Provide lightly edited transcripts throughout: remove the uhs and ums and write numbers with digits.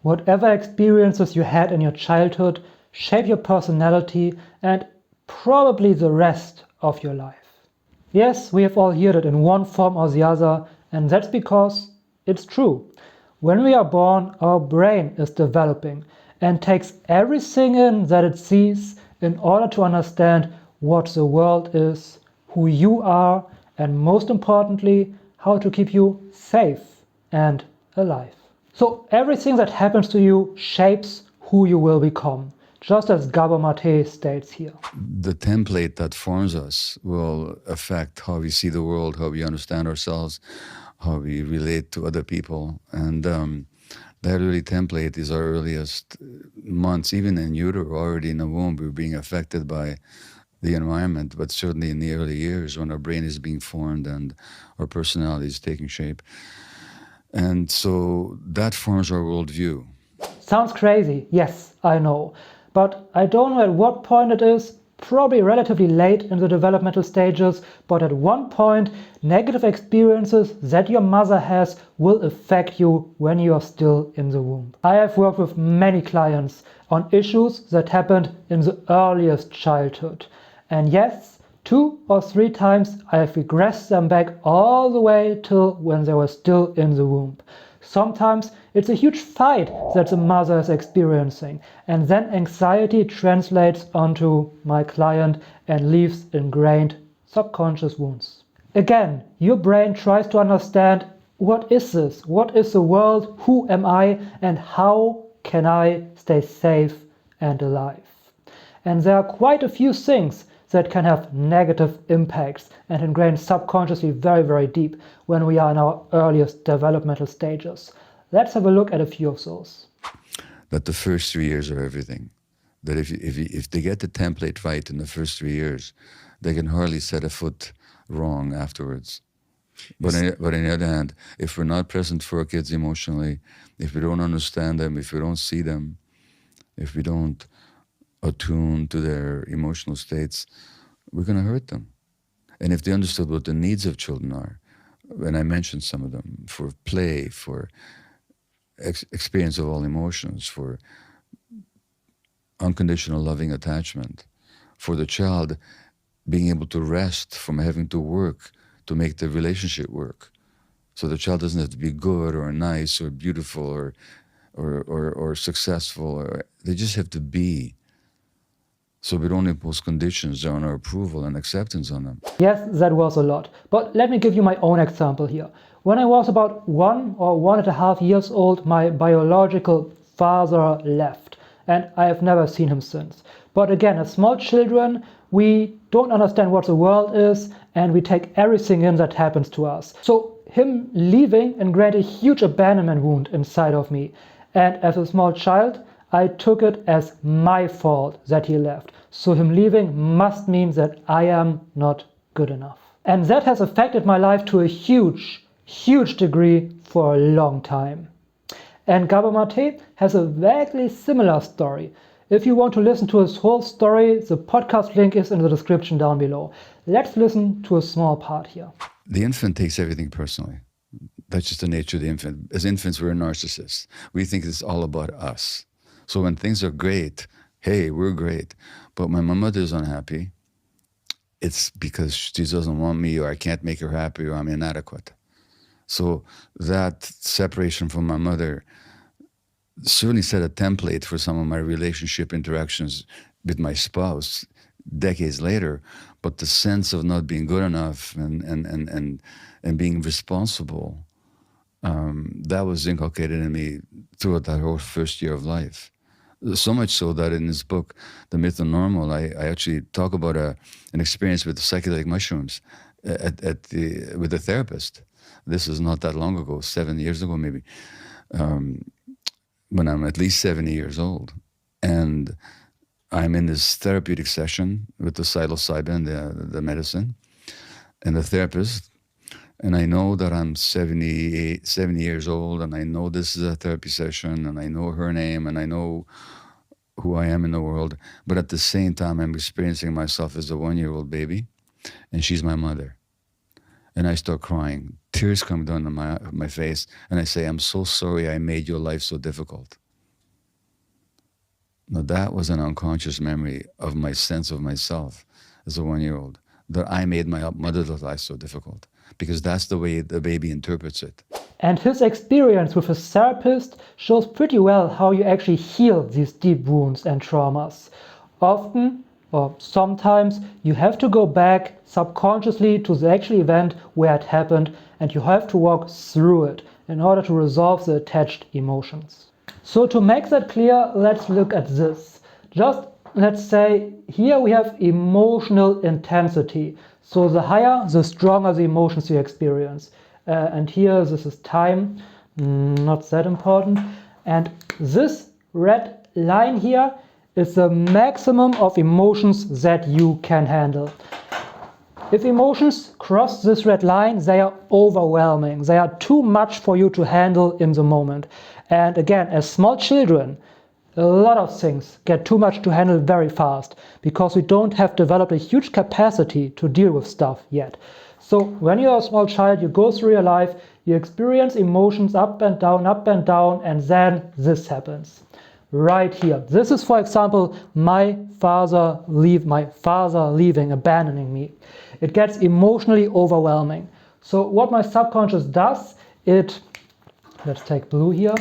whatever experiences you had in your childhood shape your personality and probably the rest of your life. Yes, we have all heard it in one form or the other, and that's because it's true. When we are born, our brain is developing and takes everything in that it sees in order to understand what the world is, who you are, and most importantly, how to keep you safe and alive. So everything that happens to you shapes who you will become, just as Gabor states here. The template that forms us will affect how we see the world, how we understand ourselves, how we relate to other people. And that early template is our earliest months, even in utero, already in the womb, we're being affected by the environment, but certainly in the early years when our brain is being formed and our personality is taking shape. And so that forms our worldview. Sounds crazy, yes, I know. But I don't know at what point it is, probably relatively late in the developmental stages, but at one point, negative experiences that your mother has will affect you when you are still in the womb. I have worked with many clients on issues that happened in the earliest childhood. And yes, 2 or 3 times I have regressed them back all the way till when they were still in the womb. Sometimes it's a huge fight that the mother is experiencing, and then anxiety translates onto my client and leaves ingrained subconscious wounds. Again, your brain tries to understand, what is this? What is the world? Who am I? And how can I stay safe and alive? And there are quite a few things that can have negative impacts and ingrain subconsciously very, very deep when we are in our earliest developmental stages. Let's have a look at a few of those. That the first 3 years are everything. That if they get the template right in the first 3 years, they can hardly set a foot wrong afterwards. But on the other hand, if we're not present for our kids emotionally, if we don't understand them, if we don't see them, if we don't attune to their emotional states, we're going to hurt them. And if they understood what the needs of children are, and I mentioned some of them, for play, for experience of all emotions, for unconditional loving attachment, for the child being able to rest from having to work to make the relationship work. So the child doesn't have to be good or nice or beautiful or successful, or they just have to be. So we don't impose conditions on our approval and acceptance on them. Yes, that was a lot. But let me give you my own example here. When I was about 1 or 1.5 years old, my biological father left, and I have never seen him since. But again, as small children, we don't understand what the world is, and we take everything in that happens to us. So him leaving ingrained a huge abandonment wound inside of me. And as a small child, I took it as my fault that he left. So him leaving must mean that I am not good enough. And that has affected my life to a huge, huge degree for a long time. And Gabor has a vaguely similar story. If you want to listen to his whole story, the podcast link is in the description down below. Let's listen to a small part here. The infant takes everything personally. That's just the nature of the infant. As infants, we're narcissists. We think it's all about us. So when things are great, hey, we're great. But when my mother's unhappy, it's because she doesn't want me, or I can't make her happy, or I'm inadequate. So that separation from my mother certainly set a template for some of my relationship interactions with my spouse decades later. But the sense of not being good enough and being responsible, that was inculcated in me throughout that whole first year of life. So much so that in this book, The Myth of Normal, I actually talk about an experience with psychedelic mushrooms with a therapist. This is not that long ago, 7 years ago maybe, when I'm at least 70 years old. And I'm in this therapeutic session with the psilocybin, the medicine, and the therapist. And I know that I'm 70 years old, and I know this is a therapy session, and I know her name, and I know who I am in the world. But at the same time, I'm experiencing myself as a 1-year-old baby, and she's my mother. And I start crying. Tears come down my face, and I say, I'm so sorry I made your life so difficult. No, that was an unconscious memory of my sense of myself as a 1-year-old, that I made my mother's life so difficult, because that's the way the baby interprets it. And his experience with his therapist shows pretty well how you actually heal these deep wounds and traumas. Often, or sometimes, you have to go back subconsciously to the actual event where it happened, and you have to walk through it in order to resolve the attached emotions. So to make that clear, let's look at this. Just let's say here we have emotional intensity. So the higher, the stronger the emotions you experience. And here this is time, not that important. And this red line here is the maximum of emotions that you can handle. If emotions cross this red line, they are overwhelming. They are too much for you to handle in the moment. And again, as small children, a lot of things get too much to handle very fast because we don't have developed a huge capacity to deal with stuff yet. So when you're a small child, you go through your life, you experience emotions up and down, and then this happens. Right here. This is, for example, my father leaving, abandoning me. It gets emotionally overwhelming. So what my subconscious does, let's take blue here,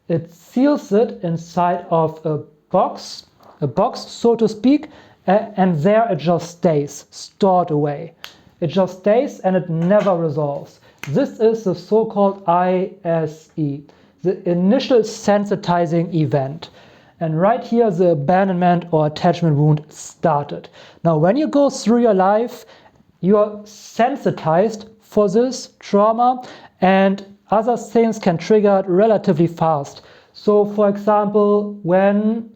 it seals it inside of a box, so to speak, and there it just stays, stored away. It just stays and it never resolves. This is the so-called ISE, the initial sensitizing event. And right here, the abandonment or attachment wound started. Now, when you go through your life, you are sensitized for this trauma, and other things can trigger it relatively fast. So, for example, when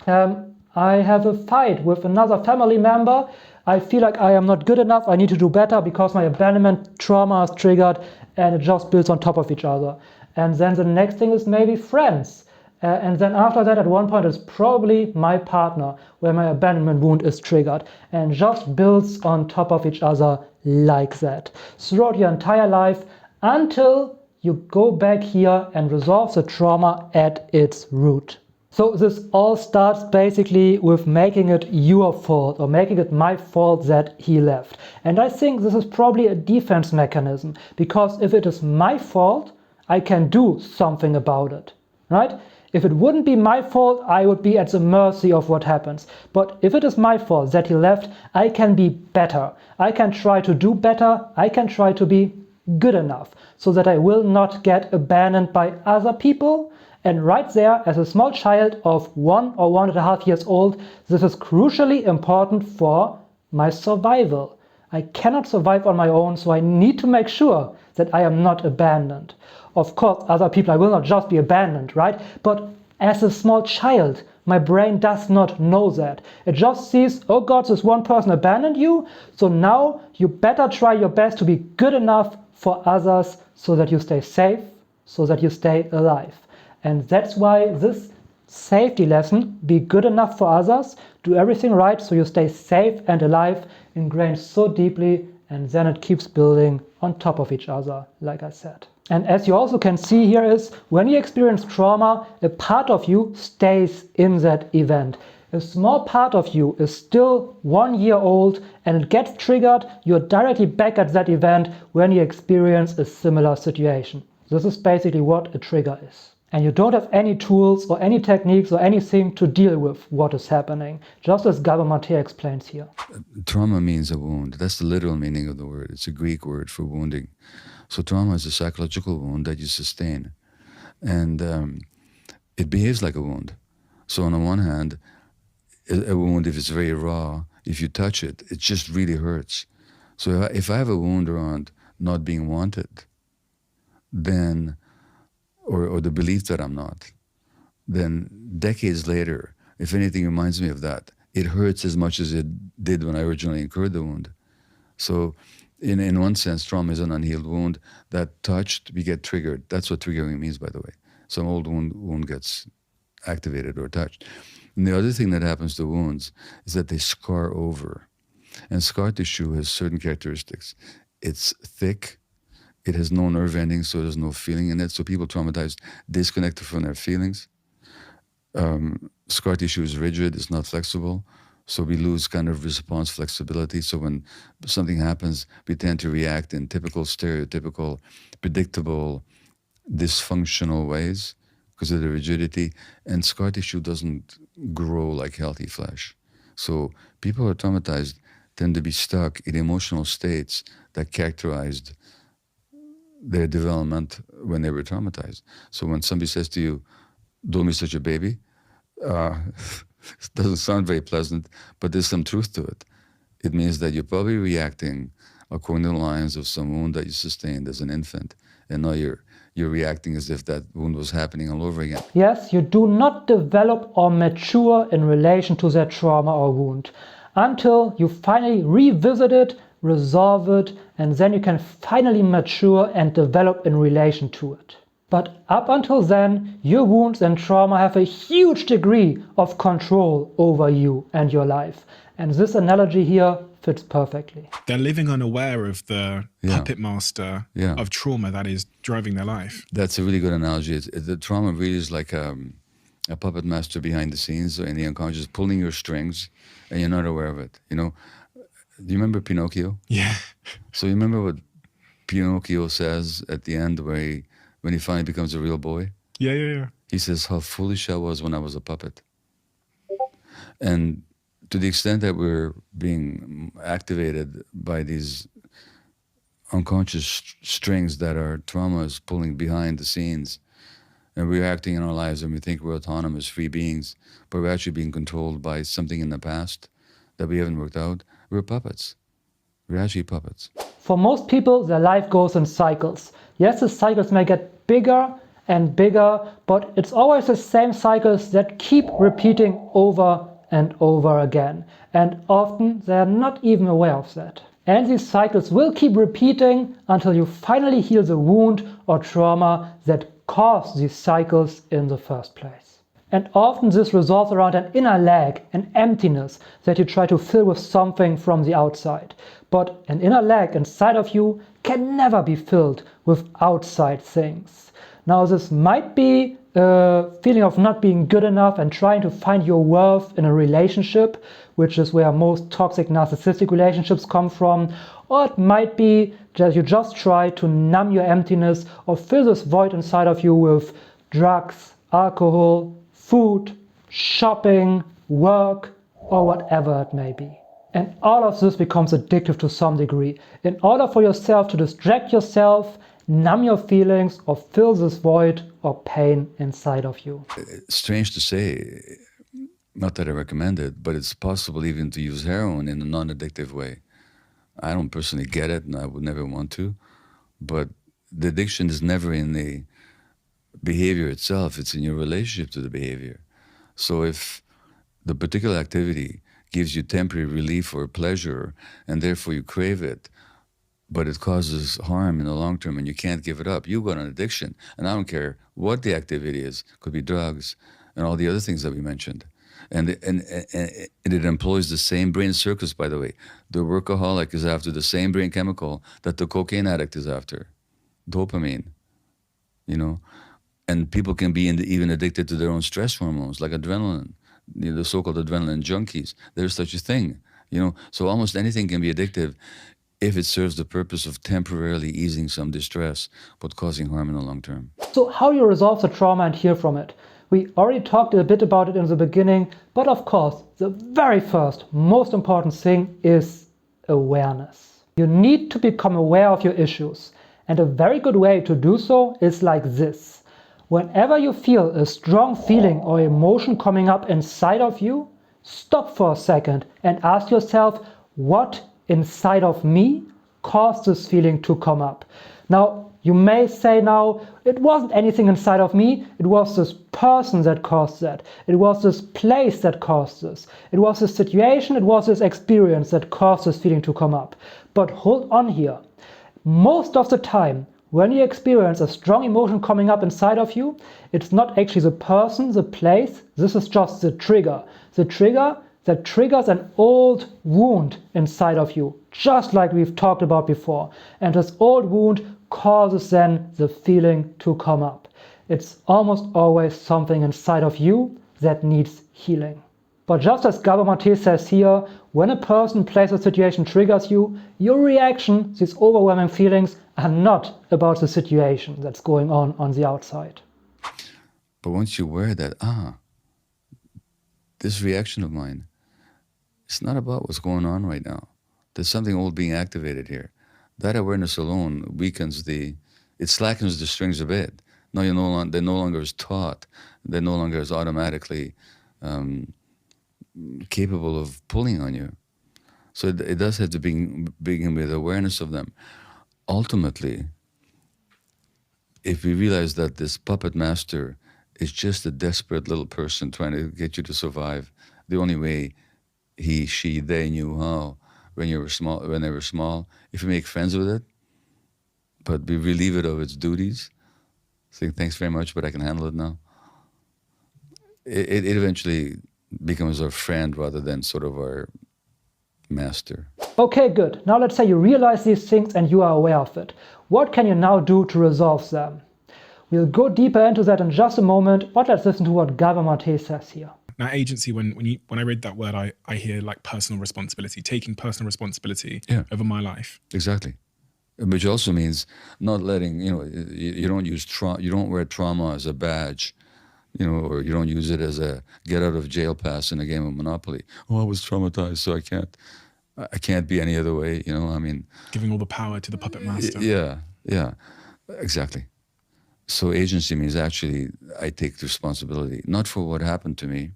I have a fight with another family member, I feel like I am not good enough, I need to do better because my abandonment trauma is triggered, and it just builds on top of each other. And then the next thing is maybe friends. And then after that, at one point, it's probably my partner, where my abandonment wound is triggered, and just builds on top of each other like that throughout your entire life until you go back here and resolve the trauma at its root. So this all starts basically with making it your fault, or making it my fault that he left. And I think this is probably a defense mechanism, because if it is my fault, I can do something about it, right? If it wouldn't be my fault, I would be at the mercy of what happens. But if it is my fault that he left, I can be better. I can try to do better. I can try to be good enough so that I will not get abandoned by other people. And right there, as a small child of 1 or 1.5 years old, this is crucially important for my survival. I cannot survive on my own, so I need to make sure that I am not abandoned. Of course, other people, I will not just be abandoned, right? But as a small child, my brain does not know that. It just sees, oh God, this one person abandoned you, so now you better try your best to be good enough for others so that you stay safe, so that you stay alive. And that's why this safety lesson, be good enough for others, do everything right so you stay safe and alive, ingrained so deeply, and then it keeps building on top of each other, like I said. And as you also can see here is, when you experience trauma, a part of you stays in that event. A small part of you is still 1 year old and it gets triggered, you're directly back at that event when you experience a similar situation. This is basically what a trigger is. And you don't have any tools or any techniques or anything to deal with what is happening, just as Gabor explains here. Trauma means a wound. That's the literal meaning of the word. It's a Greek word for wounding. So trauma is a psychological wound that you sustain. And it behaves like a wound. So on the one hand, a wound, if it's very raw, if you touch it, it just really hurts. So if I have a wound around not being wanted, then, or the belief that I'm not, then decades later, if anything reminds me of that, it hurts as much as it did when I originally incurred the wound. So in one sense, trauma is an unhealed wound that touched, we get triggered. That's what triggering means, by the way. Some old wound gets activated or touched. And the other thing that happens to wounds is that they scar over. And scar tissue has certain characteristics. It's thick, it has no nerve endings, so there's no feeling in it. So people traumatized disconnected from their feelings. Scar tissue is rigid, it's not flexible. So we lose kind of response flexibility. So when something happens, we tend to react in typical, stereotypical, predictable, dysfunctional ways because of the rigidity. And scar tissue doesn't grow like healthy flesh. So people who are traumatized tend to be stuck in emotional states that characterized their development when they were traumatized. So when somebody says to you, "Don't be such a baby," it doesn't sound very pleasant, but there's some truth to it. It means that you're probably reacting according to the lines of some wound that you sustained as an infant, and now you're reacting as if that wound was happening all over again. Yes, you do not develop or mature in relation to that trauma or wound until you finally revisit it, resolve it, and then you can finally mature and develop in relation to it. But up until then, your wounds and trauma have a huge degree of control over you and your life. And this analogy here fits perfectly. They're living unaware of the puppet master Yeah. of trauma that is driving their life. That's a really good analogy. The trauma really is like a puppet master behind the scenes in the unconscious, pulling your strings, and you're not aware of it. You know, do you remember Pinocchio? Yeah. So you remember what Pinocchio says at the end when he finally becomes a real boy? Yeah. He says, "How foolish I was when I was a puppet." And to the extent that we're being activated by these unconscious strings that our trauma is pulling behind the scenes, and we're acting in our lives and we think we're autonomous, free beings, but we're actually being controlled by something in the past that we haven't worked out, we're puppets. We're actually puppets. For most people, their life goes in cycles. Yes, the cycles may get bigger and bigger, but it's always the same cycles that keep repeating over and over again. And often they are not even aware of that. And these cycles will keep repeating until you finally heal the wound or trauma that caused these cycles in the first place. And often this resolves around an inner lag, an emptiness that you try to fill with something from the outside. But an inner lag inside of you can never be filled with outside things. Now this might be a feeling of not being good enough and trying to find your worth in a relationship, which is where most toxic narcissistic relationships come from. Or it might be that you just try to numb your emptiness or fill this void inside of you with drugs, alcohol, food, shopping, work, or whatever it may be. And all of this becomes addictive to some degree. In order for yourself to distract yourself, numb your feelings, or fill this void or pain inside of you. It's strange to say, not that I recommend it, but it's possible even to use heroin in a non-addictive way. I don't personally get it, and I would never want to, but the addiction is never in the behavior itself, it's in your relationship to the behavior. So if the particular activity gives you temporary relief or pleasure, and therefore you crave it, but it causes harm in the long term and you can't give it up, you've got an addiction. And I don't care what the activity is, it could be drugs and all the other things that we mentioned. And it employs the same brain circuits, by the way. The workaholic is after the same brain chemical that the cocaine addict is after, dopamine, you know. And people can be even addicted to their own stress hormones, like adrenaline, the so-called adrenaline junkies. There's such a thing, you know. So almost anything can be addictive if it serves the purpose of temporarily easing some distress, but causing harm in the long term. So how do you resolve the trauma and heal from it? We already talked a bit about it in the beginning, but of course, the very first, most important thing is awareness. You need to become aware of your issues. And a very good way to do so is like this. Whenever you feel a strong feeling or emotion coming up inside of you, stop for a second and ask yourself, what inside of me caused this feeling to come up? Now, you may say now, it wasn't anything inside of me, it was this person that caused that. It was this place that caused this. It was this situation, it was this experience that caused this feeling to come up. But hold on here. Most of the time, when you experience a strong emotion coming up inside of you, it's not actually the person, the place, this is just the trigger. The trigger that triggers an old wound inside of you, just like we've talked about before. And this old wound causes then the feeling to come up. It's almost always something inside of you that needs healing. But just as Gabor says here, when a person, place, or situation triggers you, your reaction, these overwhelming feelings, are not about the situation that's going on the outside. But once you're aware that, this reaction of mine, it's not about what's going on right now. There's something old being activated here. That awareness alone weakens it slackens the strings a bit. Now they're no longer as taut. They're no longer as automatically capable of pulling on you. So it does have to begin with awareness of them. Ultimately, if we realize that this puppet master is just a desperate little person trying to get you to survive, the only way he, she, they knew how when they were small, if you make friends with it, but we relieve it of its duties, saying thanks very much, but I can handle it now, it eventually becomes our friend rather than sort of our master. Okay, good. Now let's say you realize these things and you are aware of it. What can you now do to resolve them? We'll go deeper into that in just a moment, but let's listen to what Gabor says here. Now, agency, when I read that word, I hear like personal responsibility, taking personal responsibility over my life. Exactly. Which also means not letting, you don't wear trauma as a badge, or you don't use it as a get out of jail pass in a game of Monopoly. Oh, I was traumatized, so I can't be any other way, Giving all the power to the puppet master. Yeah, exactly. So agency means actually I take responsibility, not for what happened to me,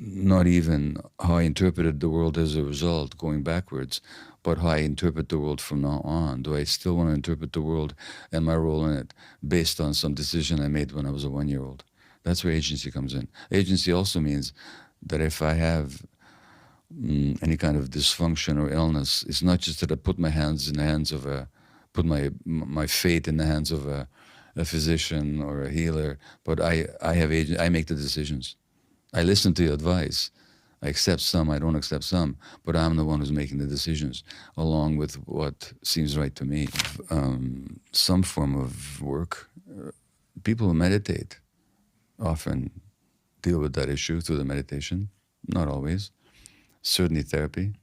not even how I interpreted the world as a result, going backwards, but how I interpret the world from now on. Do I still want to interpret the world and my role in it based on some decision I made when I was a 1-year-old? That's where agency comes in. Agency also means that if I have any kind of dysfunction or illness, it's not just that I put my hands in the hands of put my fate in the hands of a physician or a healer, but I make the decisions. I listen to your advice. I accept some, I don't accept some, but I'm the one who's making the decisions along with what seems right to me. Some form of work. People who meditate often deal with that issue through the meditation, not always. Certainly therapy,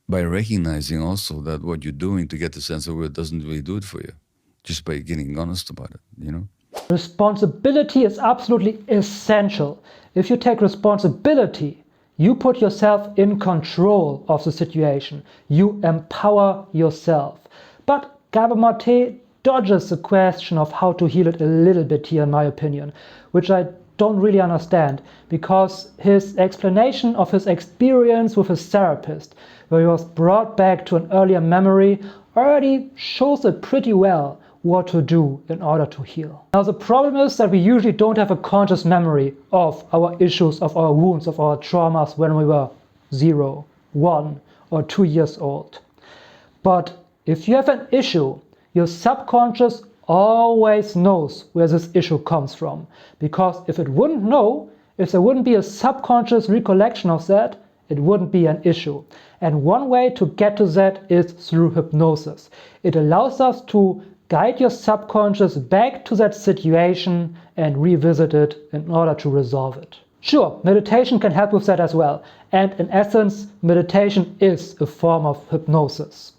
by recognizing also that what you're doing to get the sense of it doesn't really do it for you, just by getting honest about it, Responsibility is absolutely essential. If you take responsibility, you put yourself in control of the situation. You empower yourself. But Gabor dodges the question of how to heal it a little bit here, in my opinion, which I don't really understand, because his explanation of his experience with his therapist, where he was brought back to an earlier memory, already shows it pretty well what to do in order to heal. Now the problem is that we usually don't have a conscious memory of our issues, of our wounds, of our traumas when we were 0, 1, or 2 years old. But if you have an issue, your subconscious always knows where this issue comes from. Because if it wouldn't know, if there wouldn't be a subconscious recollection of that, it wouldn't be an issue. And one way to get to that is through hypnosis. It allows us to guide your subconscious back to that situation and revisit it in order to resolve it. Sure, meditation can help with that as well. And in essence, meditation is a form of hypnosis.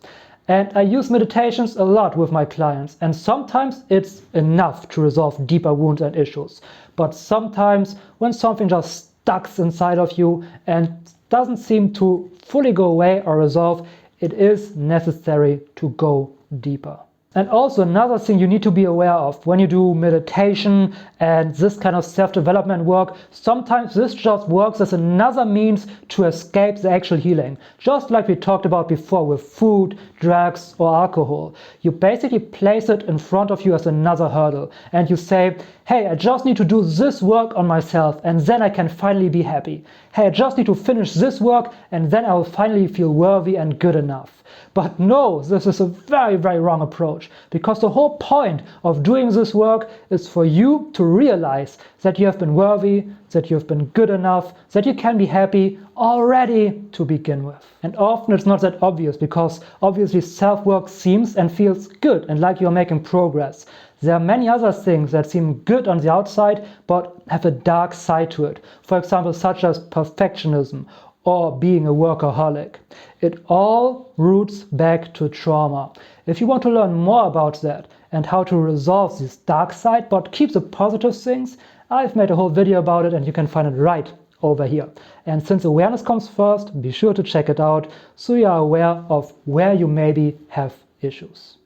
And I use meditations a lot with my clients, and sometimes it's enough to resolve deeper wounds and issues. But sometimes when something just stuck inside of you and doesn't seem to fully go away or resolve, it is necessary to go deeper. And also another thing you need to be aware of when you do meditation and this kind of self-development work, sometimes this just works as another means to escape the actual healing. Just like we talked about before with food, drugs or alcohol. You basically place it in front of you as another hurdle and you say, hey, I just need to do this work on myself and then I can finally be happy. Hey, I just need to finish this work and then I will finally feel worthy and good enough. But no, this is a very, very wrong approach. approach, because the whole point of doing this work is for you to realize that you have been worthy, that you have been good enough, that you can be happy already to begin with. And often it's not that obvious, because obviously self-work seems and feels good and like you're making progress. There are many other things that seem good on the outside but have a dark side to it. For example, such as perfectionism or being a workaholic. It all roots back to trauma. If you want to learn more about that and how to resolve this dark side but keep the positive things, I've made a whole video about it and you can find it right over here. And since awareness comes first, be sure to check it out so you are aware of where you maybe have issues.